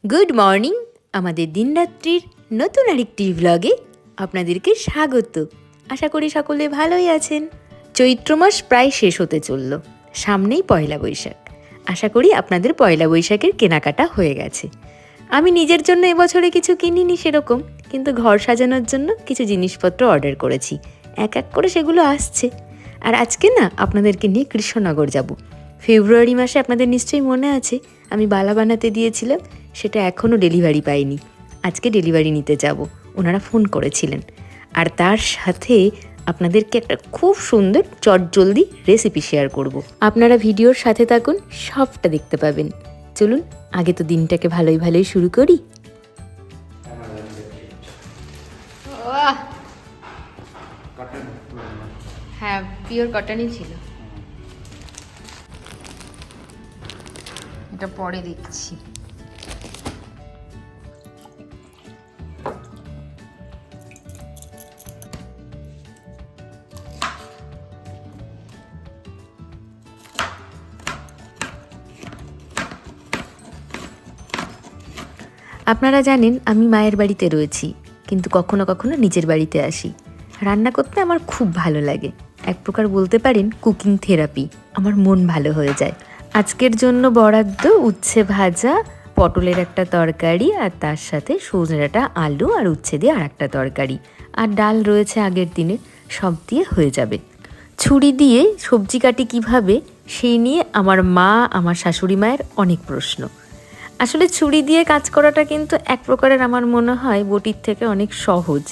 Good morning. আমাদের দিনরাত্রির নতুন আরেকটি ব্লগে আপনাদেরকে স্বাগত। আশা করি সকলে ভালোই আছেন। চৈত্র মাস প্রায় শেষ হতে চলল, সামনেই পয়লা বৈশাখ। আশা করি আপনাদের পয়লা বৈশাখের কেনাকাটা হয়ে গেছে। আমি নিজের জন্য এবছরে কিছু কিনিনি সেরকম, কিন্তু ঘর সাজানোর জন্য কিছু জিনিসপত্র অর্ডার করেছি। এক এক করে সেগুলো আসছে। আর আজকে না আপনাদেরকে নিয়ে কৃষ্ণনগর যাব। ফেব্রুয়ারি মাসে আপনাদের নিশ্চয়ই মনে আছে আমি বালা বানাতে দিয়েছিলাম, সেটা এখনও ডেলিভারি পাইনি। আজকে ডেলিভারি নিতে যাব, ওনারা ফোন করেছিলেন। আর তার সাথে আপনাদেরকে একটা খুব সুন্দর চটজলদি রেসিপি শেয়ার করব। আপনারা ভিডিওর সাথে থাকুন, সবটা দেখতে পাবেন। চলুন আগে তো দিনটাকে ভালোই ভালোই শুরু করি। হ্যাঁ, পিওর কটনই ছিল। এটা পরে দেখছি। আপনারা জানেন আমি মায়ের বাড়িতে রয়েছি, কিন্তু কখনো কখনো নিজের বাড়িতে আসি। রান্না করতে আমার খুব ভালো লাগে, এক প্রকার বলতে পারেন কুকিং থেরাপি। আমার মন ভালো হয়ে যায়। আজকের জন্য বরাদ্দ উচ্ছে ভাজা, পটলের একটা তরকারি, আর তার সাথে সজনে ডাঁটা, আলু আর উচ্ছে দিয়ে আর একটা তরকারি, আর ডাল রয়েছে আগের দিনে। সব দিয়ে হয়ে যাবে। ছুরি দিয়ে সবজি কাটি কিভাবে, সেই নিয়ে আমার মা, আমার শাশুড়ি মায়ের অনেক প্রশ্ন। আসলে ছুরি দিয়ে কাজ করাটা কিন্তু এক প্রকারের আমার মনে হয় বটির থেকে অনেক সহজ।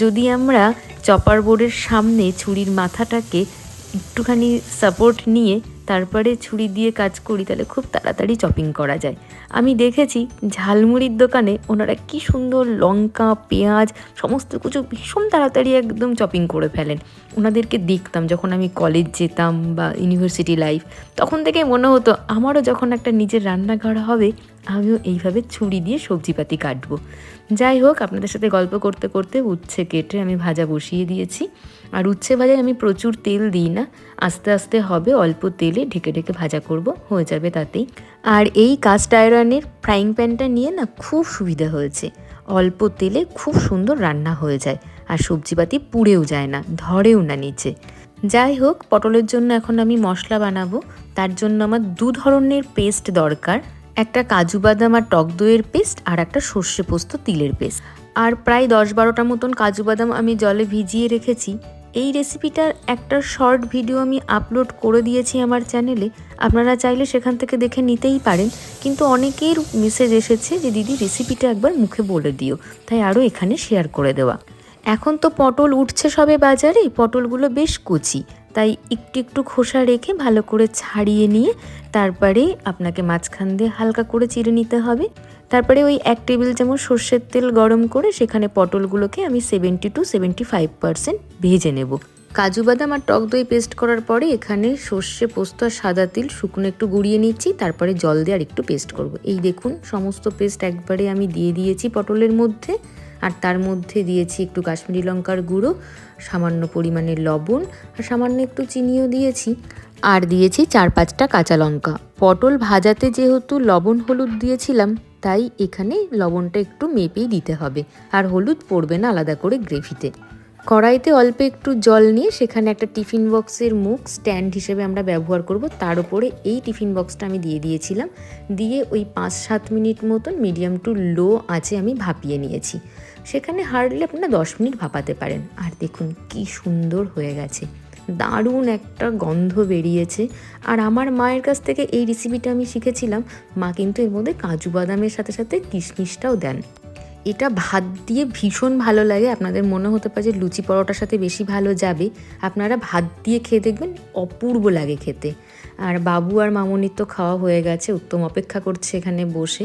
যদি আমরা চপার বোর্ডের সামনে ছুরির মাথাটাকে একটুখানি সাপোর্ট নিয়ে তারপরে ছুরি দিয়ে কাজ করি, তাহলে খুব তাড়াতাড়ি চপিং করা যায়। আমি দেখেছি ঝালমুড়ির দোকানে ওনারা কি সুন্দর লঙ্কা, পেঁয়াজ সমস্ত কিছু ভীষণ তাড়াতাড়ি একদম চপিং করে ফেলেন। ওনাদেরকে দেখতাম যখন আমি কলেজ যেতাম বা ইউনিভার্সিটি লাইফ, তখন থেকে মনে হতো আমারও যখন একটা নিজের রান্নাঘর হবে আমিও এইভাবে ছুরি দিয়ে সবজিপাতি কাটবো। যাই হোক, আপনাদের সাথে গল্প করতে করতে উচ্ছে কেটে আমি ভাজা বসিয়ে দিয়েছি। আর উচ্ছে ভাজায় আমি প্রচুর তেল দিই না, আস্তে আস্তে হবে, অল্প তেলে ঢেকে ঢেকে ভাজা করব, হয়ে যাবে তাতেই। আর এই কাস্ট আয়রনের ফ্রাইং প্যানটা নিয়ে না খুব সুবিধা হয়েছে। অল্প তেলে খুব সুন্দর রান্না হয়ে যায়, আর সবজিপাতি পুড়েও যায় না, ধরেও না নিচে। যাই হোক, পটলের জন্য এখন আমি মশলা বানাবো। তার জন্য আমার দু ধরনের পেস্ট দরকার, একটা কাজু বাদাম আর টক দইয়ের পেস্ট, আর একটা সর্ষে পোস্ত তিলের পেস্ট। আর প্রায় 10-12টা মতন কাজু বাদাম আমি জলে ভিজিয়ে রেখেছি। এই রেসিপিটার একটা শর্ট ভিডিও আমি আপলোড করে দিয়েছি আমার চ্যানেলে, আপনারা চাইলে সেখান থেকে দেখে নিতেই পারেন। কিন্তু অনেকের মেসেজ এসেছে যে দিদি রেসিপিটা একবার মুখে বলে দিও, তাই আরও এখানে শেয়ার করে দেওয়া। এখন তো পটল উঠছে সবে বাজারে, পটলগুলো বেশ কচি, তাই একটু একটু খোসা রেখে ভালো করে ছাড়িয়ে নিয়ে তারপরে আপনাকে মাঝখান দিয়ে হালকা করে চিড়ে নিতে হবে। তারপরে ওই 1 টেবিল চামচ সর্ষের তেল গরম করে সেখানে পটলগুলোকে আমি 70-75% ভেজে নেব। কাজু বাদাম আর টক দই পেস্ট করার পরে এখানে সর্ষে পোস্ত আর সাদা তিল শুকনো একটু গুঁড়িয়ে নিচ্ছি, তারপরে জল দিয়ে আর একটু পেস্ট করব। এই দেখুন সমস্ত পেস্ট একবারে আমি দিয়ে দিয়েছি পটলের মধ্যে। আর তার মধ্যে দিয়েছি একটু কাশ্মীরি লঙ্কার গুঁড়ো, সামান্য পরিমাণে লবণ, আর সামান্য একটু চিনিও দিয়েছি। আর দিয়েছি 4-5টা কাঁচা লঙ্কা। পটল ভাজাতে যেহেতু লবণ হলুদ দিয়েছিলাম, তাই এখানে লবণটা একটু মেপেই দিতে হবে, আর হলুদ পড়বে না আলাদা করে গ্রেভিতে। কড়াইতে অল্প একটু জল নিয়ে সেখানে একটা টিফিন বক্সের মুখ স্ট্যান্ড হিসেবে আমরা ব্যবহার করব, তার উপরে এই টিফিন বক্সটা আমি দিয়ে দিয়েছিলাম। দিয়ে ওই 5-7 মিনিট মতন মিডিয়াম টু লো আঁচে আমি ভাপিয়ে নিয়েছি। সেখানে হার্ডলি আপনারা 10 মিনিট ভাপাতে পারেন। আর দেখুন কি সুন্দর হয়ে গেছে, দারুণ একটা গন্ধ বেরিয়েছে। আর আমার মায়ের কাছ থেকে এই রেসিপিটা আমি শিখেছিলাম। মা কিন্তু এর মধ্যে কাজু বাদামের সাথে সাথে কিশমিশটাও দেন। এটা ভাত দিয়ে ভীষণ ভালো লাগে। আপনাদের মনে হতে পারে যে লুচি পরোটার সাথে বেশি ভালো যাবে, আপনারা ভাত দিয়ে খেয়ে দেখবেন, অপূর্ব লাগে খেতে। আর বাবু আর মামনির তো খাওয়া হয়ে গেছে, উত্তম অপেক্ষা করছে এখানে বসে।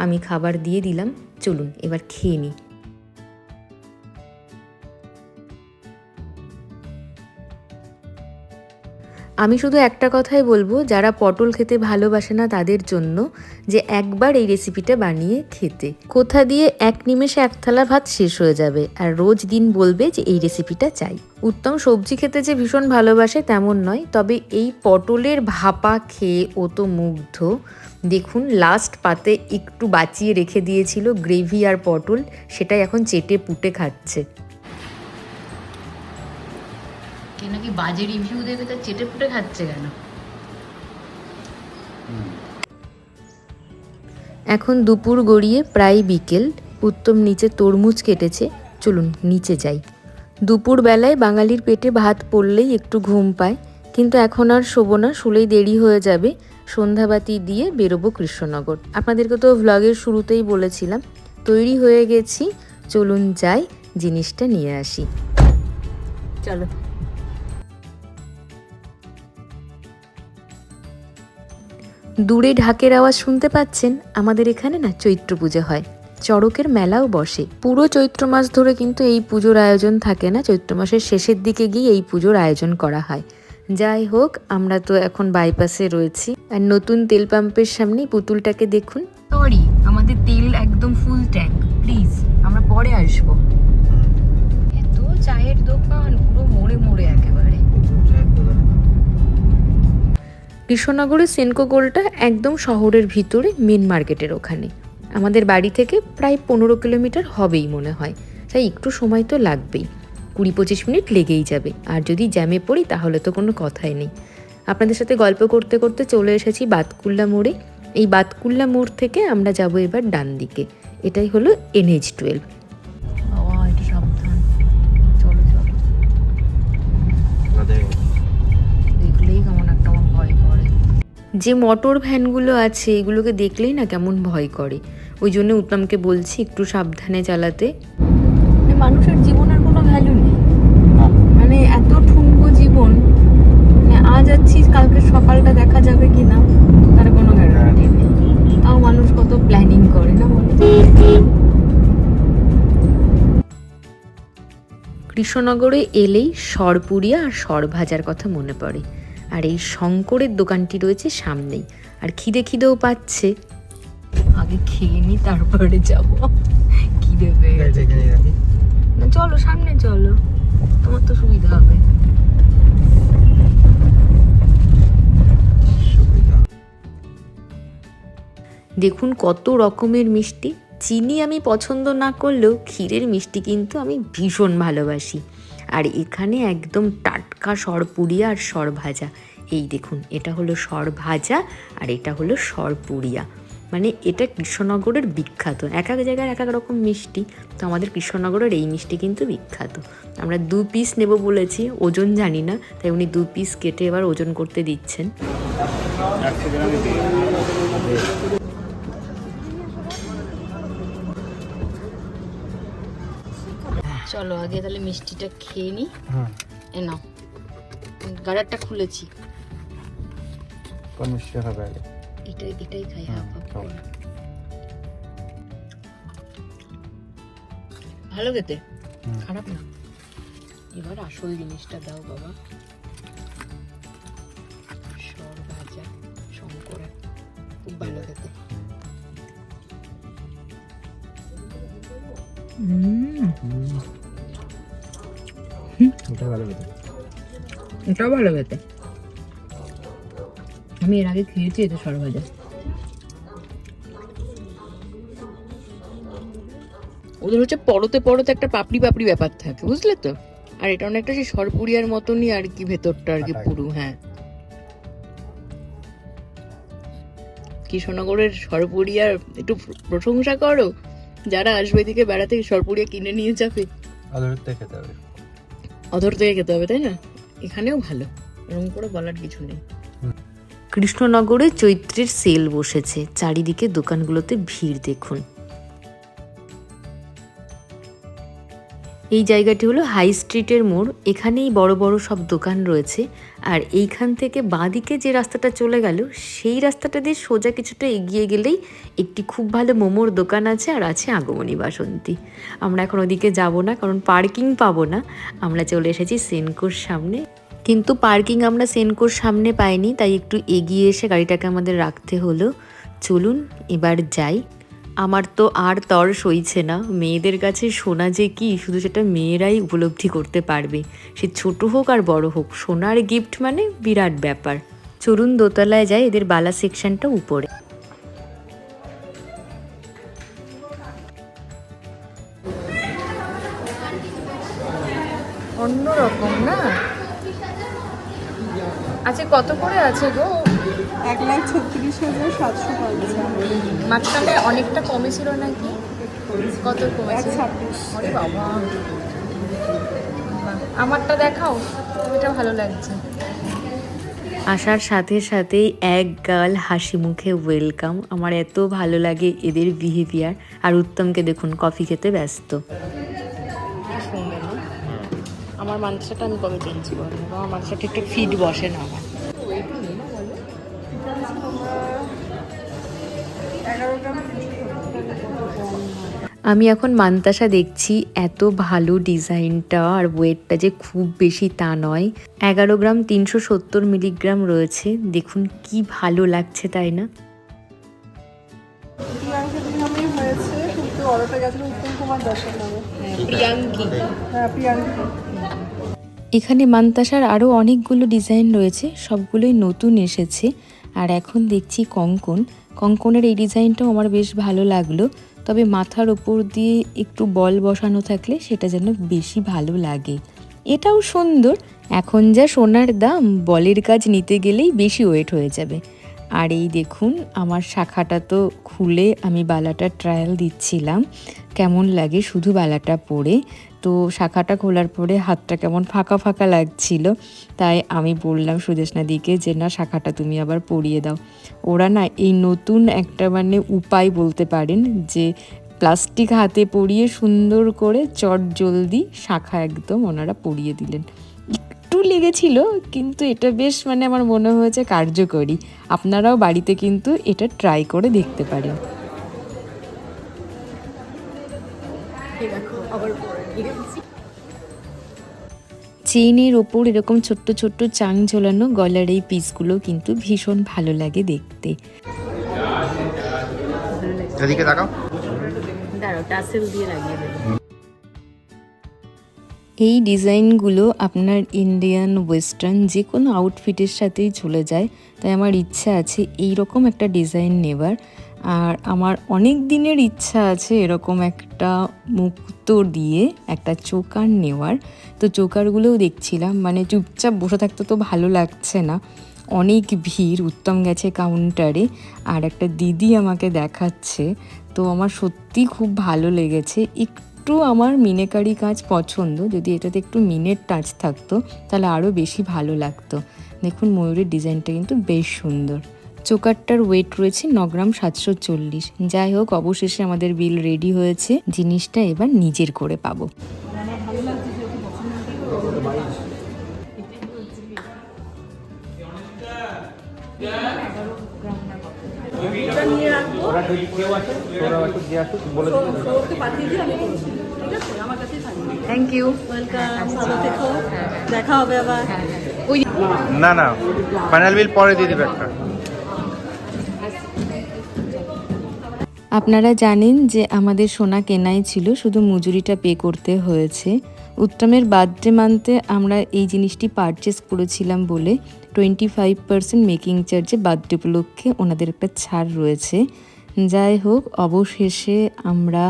আমি খাবার দিয়ে দিলাম, চলুন এবার খেয়ে নিই। আমি শুধু একটা কথাই বলবো, যারা পটল খেতে ভালোবাসে না তাদের জন্য, যে একবার এই রেসিপিটা বানিয়ে খেতে কোথা দিয়ে এক নিমেষে এক থালা ভাত শেষ হয়ে যাবে, আর রোজ দিন বলবে যে এই রেসিপিটা চাই। উত্তম সবজি খেতে যে ভীষণ ভালোবাসে তেমন নয়, তবে এই পটলের ভাপা খেয়ে ও তো মুগ্ধ। দেখুন লাস্ট পাতে একটু বাঁচিয়ে রেখে দিয়েছিল গ্রেভি আর পটল, সেটাই এখন চেটে পুটে খাচ্ছে। কে নাকি বাজে রিভিউ দেবে তা চেটে পুটে খাচ্ছে কেন? এখন দুপুর গড়িয়ে প্রায় বিকেল। উত্তম নিচে তরমুজ কেটেছে, চলুন নিচে যাই। দুপুর বেলায় বাঙালির পেটে ভাত পড়লেই একটু ঘুম পায়, কিন্তু এখন আর শোবো না, শুলেই দেরি হয়ে যাবে। সন্ধ্যাবাতি দিয়ে বেরোবো কৃষ্ণনগর। আপনাদেরকে তো ভ্লগের শুরুতেই বলেছিলাম। তৈরি হয়ে গেছি, চলুন যাই জিনিসটা নিয়ে আসি। চলো। দূরে ঢাকের আওয়াজ শুনতে পাচ্ছেন? আমাদের এখানে না চৈত্র পুজো হয়, চড়কের মেলাও বসে। পুরো চৈত্র মাস ধরে কিন্তু এই পুজোর আয়োজন থাকে না, চৈত্র মাসের শেষের দিকে গিয়ে এই পুজোর আয়োজন করা হয়। যাই হোক, আমরা তো এখন বাইপাসে রয়েছি, আর নতুন তেল পাম্পের সামনে পুতুলটাকে দেখুন। সরি, আমাদের তেল একদম ফুল ট্যাঙ্ক, প্লিজ আমরা পরে আসবো। এত চায়ের দোকান পুরো মোড়ে মোড়ে একেবারে। কৃষ্ণনগরের সেনকো গোলটা একদম শহরের ভিতরে মেন মার্কেটের ওখানে। আমাদের বাড়ি থেকে প্রায় 15 কিলোমিটার হবেই মনে হয়, তাই একটু সময় তো লাগবেই, 20-25 মিনিট লেগেই যাবে। আর যদি জ্যামে পড়ি তাহলে তো কোনো কথাই নেই। আপনাদের সাথে গল্প করতে করতে চলে এসেছি বাতকুল্লা মোড়ে। এই বাতকুল্লা মোড় থেকে আমরা যাব এবার ডান দিকে, এটাই হলো NH12। এটা সাবধান, চলো চলো। দেখলেই কেমন একটা আমার ভয় করে। যে মোটর ভ্যানগুলো আছে এগুলোকে দেখলেই না কেমন ভয় করে, ওই জন্য উত্তমকে বলছি একটু সাবধানে চালাতে। মানুষের জীবনের কোনো ভ্যালু নেই, মানে এত ঠুনকো জীবন, মানে আজ যাচ্ছি কালকে সকালটা দেখা যাবে কিনা তার কোনো গ্যারান্টি নেই। তাও মানুষ কত প্ল্যানিং করে না বলে। কৃষ্ণনগরে এলেই সরপুরিয়া আর সর ভাজার কথা মনে পড়ে, আর এই শঙ্করের দোকানটি রয়েছে সামনেই। আর খিদেও পাচ্ছে, আগে খেয়ে নি তারপরে যাব। খিদে পেয়ে গেছে। না চলো সামনে চলো, তোমার তো সুবিধা হবে। দেখুন কত রকমের মিষ্টি। চিনি আমি পছন্দ না করলেও ক্ষীরের মিষ্টি কিন্তু আমি ভীষণ ভালোবাসি। আর এখানে একদম টাটকা সরপুরিয়া আর সর ভাজা। এই দেখুন, এটা হলো সর ভাজা আর এটা হলো সরপুরিয়া। মানে এটা কৃষ্ণনগরের বিখ্যাত। এক এক জায়গার এক এক রকম মিষ্টি, তো আমাদের কৃষ্ণনগরের এই মিষ্টি কিন্তু বিখ্যাত। আমরা 2 পিস নেব বলেছি, ওজন জানি না, তাই উনি 2 পিস কেটে এবার ওজন করতে দিচ্ছেন। চলো আগে তাহলে মিষ্টিটা খেয়ে নি। এ নাও, গাড়ারটা খুলেছি। কোন মিষ্টি হবে আগে? এটাই খাই। হ্যাঁ ভালো খেতে, খারাপ না। এবার আসল জিনিসটা দাও বাবা, সর ভাজা শঙ্করের, খুব ভালো খেতে। এটাও ভালো খেতে। আমি এর আগে খেয়েছি এটা সর ভাজা। ওদের হচ্ছে পরতে পরতে একটা পাপড়ি পাপড়ি ব্যাপার থাকে, বুঝলে তো। আর এটা অনেকটা সেই সরপুরিয়ার মতনই আর কি, ভেতরটা আর কি পুরো। হ্যাঁ, কৃষ্ণনগরের সরপুরিয়ার একটু প্রশংসা করো, যারা আসবে এদিকে বেড়াতে সরপুরিয়া কিনে নিয়ে যাবে। অধর থেকে খেতে হবে, অধর থেকে খেতে হবে, তাই না? এখানেও ভালো, এরকম করে বলার কিছু নেই। কৃষ্ণনগরে চৈত্রের সেল বসেছে, চারিদিকে দোকানগুলোতে ভিড় দেখুন। এই জায়গাটি হলো হাই স্ট্রিটের মোড়, এখানেই বড় বড় সব দোকান রয়েছে। আর এইখান থেকে বাঁদিকে যে রাস্তাটা চলে গেল, সেই রাস্তাটা দিয়ে সোজা কিছুটা এগিয়ে গেলেই একটি খুব ভালো মোমোর দোকান আছে, আর আছে আগমনী বাসন্তী। আমরা এখন ওদিকে যাব না, কারণ পার্কিং পাবো না। আমরা চলে এসেছি সেনকোর সামনে। কিন্তু পার্কিং আমরা সেনকোর সামনে পাইনি, তাই একটু এগিয়ে এসে গাড়িটাকে আমাদের রাখতে হলো। চলুন এবার যাই। আমার তো আর তর সইছে না। মেয়েদের কাছে সোনা যে কি, শুধু সেটা মেয়েরাই উপলব্ধি করতে পারবে। সে ছোট হোক আর বড় হোক, সোনার গিফট মানে বিরাট ব্যাপার। চলুন দোতলায় যাই, এদের বালা সেকশনটা উপরে। অন্যরকম না? আচ্ছা, কত করে আছে গো? 1,36,750। মাঝখানে অনেকটা কমে ছিল নাকি? কত কমেছে? 1,26,000। আরে বাবা, আমারটা দেখাও, এটা ভালো লাগছে। আসার সাথে সাথেই এক গাল হাসি মুখে ওয়েলকাম। আমার এত ভালো লাগে এদের বিহেভিয়ার। আর উত্তমকে দেখুন কফি খেতে ব্যস্ত। আমার মাংসটা আমি কবে চেঞ্জ করবো? আমার মাংসটা একটু ফিট বসে না আমার। 11 গ্রাম। আমি এখন মান্তাসা দেখছি, এত ভালো ডিজাইনটা আর ওয়েটটা যে খুব বেশি তা নয়। 11 গ্রাম 370 মিলিগ্রাম রয়েছে। দেখুন কি ভালো লাগছে, তাই না? প্রিয়াঙ্কের নামে হয়েছে, কিন্তু অর্ডারটা গেছিল উত্তম কুমার দাসের নামে। প্রিয়াঙ্কি। হ্যাঁ, প্রিয়াঙ্কি। এখানে মান্তাসার আরও অনেকগুলো ডিজাইন রয়েছে, সবগুলোই নতুন এসেছে। আর এখন দেখছি কঙ্কনের এই ডিজাইনটাও আমার বেশ ভালো লাগলো। তবে মাথার ওপর দিয়ে একটু বল বসানো থাকলে সেটা যেন বেশি ভালো লাগে। এটাও সুন্দর। এখন যা সোনার দাম, বলের কাজ নিতে গেলেই বেশি ওয়েট হয়ে যাবে। আর এই দেখুন আমার শাখাটা তো খুলে আমি বালাটা ট্রায়াল দিচ্ছিলাম কেমন লাগে শুধু বালাটা পরে। তো শাখাটা খোলার পরে হাতটা কেমন ফাঁকা ফাঁকা লাগছিল, তাই আমি বললাম সুদেশনাদিকে যে না, শাখাটা তুমি আবার পরিয়ে দাও। ওরা না এই নতুন একটা মানে উপায় বলতে পারেন, যে প্লাস্টিক হাতে পরিয়ে সুন্দর করে চট জলদি শাখা একদম ওনারা পরিয়ে দিলেন। একটু লেগেছিল, কিন্তু এটা বেশ মানে আমার মনে হয়েছে কার্যকরী। আপনারাও বাড়িতে কিন্তু এটা ট্রাই করে দেখতে পারেন। চেইনের ওপর এরকম ছোট্ট ছোট্ট চাং ঝোলানো গলার এই পিসগুলো কিন্তু ভীষণ ভালো লাগে দেখতে। এদিকে তাকাও। দাঁড়াও, টাসেল দিয়ে লাগিয়ে দেব। এই ডিজাইনগুলো আপনার ইন্ডিয়ান ওয়েস্টার্ন যে কোনো আউটফিটের সাথেই চলে যায়, তাই আমার ইচ্ছা আছে এই রকম একটা ডিজাইন নেবার। আর আমার অনেক দিনের ইচ্ছা আছে এরকম একটা মুক্ত দিয়ে একটা চোকার নেওয়ার। তো চোকারগুলোও দেখছিলাম, মানে চুপচাপ বসে থাকতে তো ভালো লাগছে না, অনেক ভিড়। উত্তম গেছে কাউন্টারে, আর একটা দিদি আমাকে দেখাচ্ছে। তো আমার সত্যি খুব ভালো লেগেছে। একটু আমার মিনেকারি কাজ পছন্দ, যদি এটাতে একটু মিনের টাচ থাকতো তাহলে আরও বেশি ভালো লাগতো। দেখুন ময়ূরের ডিজাইনটা কিন্তু বেশ সুন্দর। চোকারটার ওয়েট রয়েছে 9 গ্রাম 740। যাই হোক, অবশেষে আমাদের বিল রেডি হয়েছে। জিনিসটা এবার নিজের করে পাবো। এটা নিয়ে রাখবো, ওরা যদি কেউ আসে, ওরা একটু দিয়ে আসুক, বলে দিন। ওকে পাঠিয়ে দিয়ে আমি করবো। ঠিক আছে, আমার কাছেই থাকবে। Thank you. ওয়েলকাম, ভালো থেকো, দেখা হবে আবার। না না, ফাইনাল বিল পরে দিয়ে দিবে একটা। আপনারা জানেন যে আমাদের সোনা কেনাই ছিল, শুধু মজুরিটা পে করতে হয়েছে। উত্তমের বার্থডে মান্থে আমরা এই জিনিসটি পারচেস করেছিলাম বলে 25% মেকিং চার্জে বার্থডে উপলক্ষে ওনাদের একটা ছাড় রয়েছে। যাই হোক, অবশেষে আমরা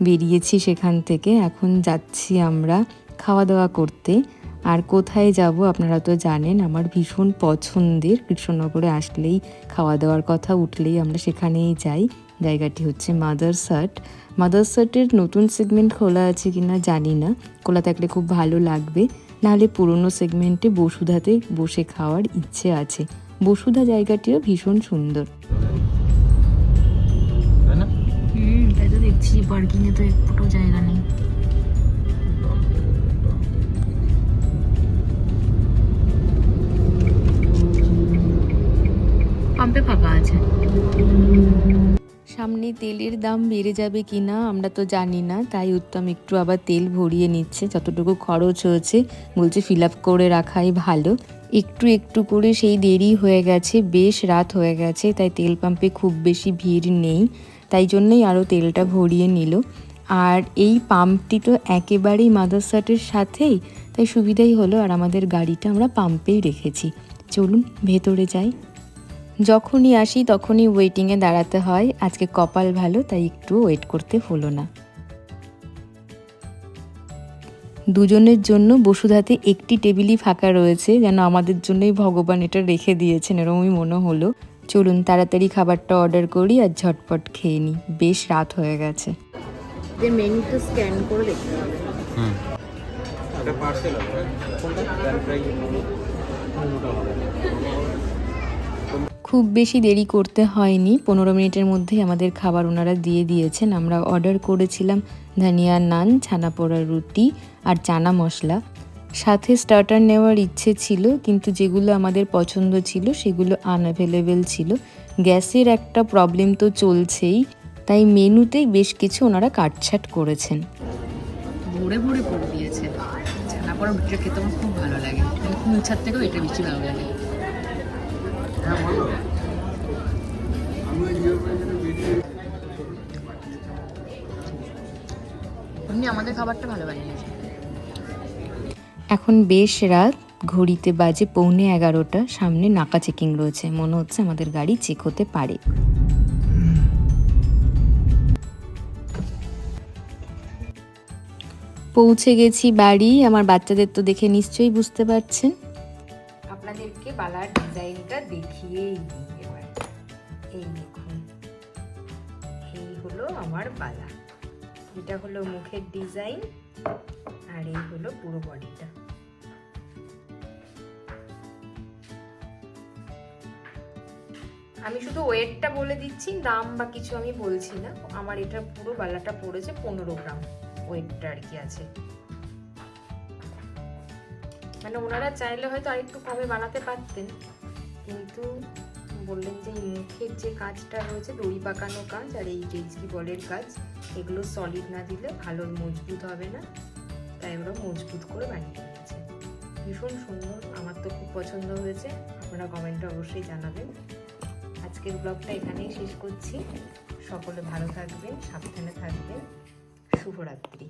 বেরিয়েছি সেখান থেকে। এখন যাচ্ছি আমরা খাওয়া দাওয়া করতে। আর কোথায় যাব আপনারা তো জানেন, আমার ভীষণ পছন্দের। কৃষ্ণনগরে আসলেই খাওয়া দাওয়ার কথা উঠলেই আমরা সেখানেই যাই। জায়গাটি হচ্ছে মাদারসার্টের নতুন সেগমেন্ট খোলা আছে কিনা জানি না, খোলা থাকলে খুব ভালো লাগবে। নাহলে পুরনো সেগমেন্টে বসুধাতে বসে খাওয়ার ইচ্ছে আছে। বসুধা জায়গাটিও ভীষণ সুন্দর। তাই তো দেখছি, পার্কিংয়ে তো একটু জায়গা নেই। পাম্পে ফাঁকা আছে। সামনে তেলের দাম বেড়ে যাবে কি না আমরা তো জানি না, তাই উত্তম একটু আবার তেল ভরিয়ে নিচ্ছে। যতটুকু খরচ হয়েছে বলছে ফিল আপ করে রাখাই ভালো। একটু একটু করে সেই দেরি হয়ে গেছে, বেশ রাত হয়ে গেছে, তাই তেল পাম্পে খুব বেশি ভিড় নেই, তাই জন্যই আরও তেলটা ভরিয়ে নিল। আর এই পাম্পটি তো একেবারেই মাদারসাটের সাথেই, তাই সুবিধাই হলো। আর আমাদের গাড়িটা আমরা পাম্পেই রেখেছি। চলুন ভেতরে যাই। যখনই আসি তখনই ওয়েটিংয়ে দাঁড়াতে হয়। আজকে কপাল ভালো, তাই একটু ওয়েট করতে হলো না। দুজনের জন্য বসুধাতে একটি টেবিলই ফাঁকা রয়েছে, যেন আমাদের জন্যই ভগবান এটা রেখে দিয়েছেন, এরকমই মনে হলো। চলুন তাড়াতাড়ি খাবারটা অর্ডার করি আর ঝটপট খেয়ে নিই, বেশ রাত হয়ে গেছে। যে মেনুটা স্ক্যান করে দেখতে হবে। এটা পার্সেল হবে কোনটা ডাল ফ্রাই কোনটা হবে। খুব বেশি দেরি করতে হয়নি, 15 মিনিটের মধ্যেই আমাদের খাবার ওনারা দিয়ে দিয়েছেন। আমরা অর্ডার করেছিলাম ধনিয়া নান, ছানা পোড়া রুটি আর চানা মশলা। সাথে স্টার্টার নেওয়ার ইচ্ছে ছিল, কিন্তু যেগুলো আমাদের পছন্দ ছিল সেগুলো আনঅ্যাভেলেবেল ছিল। গ্যাসের একটা প্রবলেম তো চলছেই, তাই মেনুতেই বেশ কিছু ওনারা কাটছাট করেছেন। ভরে ভরে করে দিয়েছে। ছানা পোড়া রুটিটা খেতে আমার খুব ভালো লাগে, কুলচার থেকেও এটা বেশি ভালো লাগে। এমনি আমাদের খাবারটা ভালো বানিয়েছে। এখন বেশ রাত, ঘড়িতে বাজে 11:15। সামনে নাকা চেকিং রয়েছে, মনে হচ্ছে আমাদের গাড়ি চেক হতে পারে। পৌঁছে গেছি বাড়ি। আমার বাচ্চাদের তো দেখে নিশ্চয়ই বুঝতে পারছেন। আপনাদেরকে বালার ডিজাইনটা দেখিয়েই দিই এবার। এই দেখুন, এই হলো আমার বালা। এটা হলো মুখের ডিজাইন, আর এই হলো পুরো বডিটা। আমি শুধু ওয়েটটা বলে দিচ্ছি, দাম বা কিছু আমি বলছি না। আমার এটা পুরো বালাটা পড়েছে 15 গ্রাম, ওয়েটটা আর কি আছে। মানে ওনারা চাইলে হয়তো আরেকটু কমে বানাতে পারতেন, কিন্তু বললেন যে এই মুখের যে কাজটা রয়েছে, দড়ি পাকানো কাজ আর এই টেজকি বলের কাজ, এগুলো সলিড না দিলে ভালো মজবুত হবে না, তাই ওরা মজবুত করে বানিয়ে দিয়েছে। ভীষণ সুন্দর, আমার তো খুব পছন্দ হয়েছে। আপনারা কমেন্টে অবশ্যই জানাবেন। আজকের ব্লগটা এখানেই শেষ করছি। সকলে ভালো থাকবেন, সাবধানে থাকবেন। শুভরাত্রি।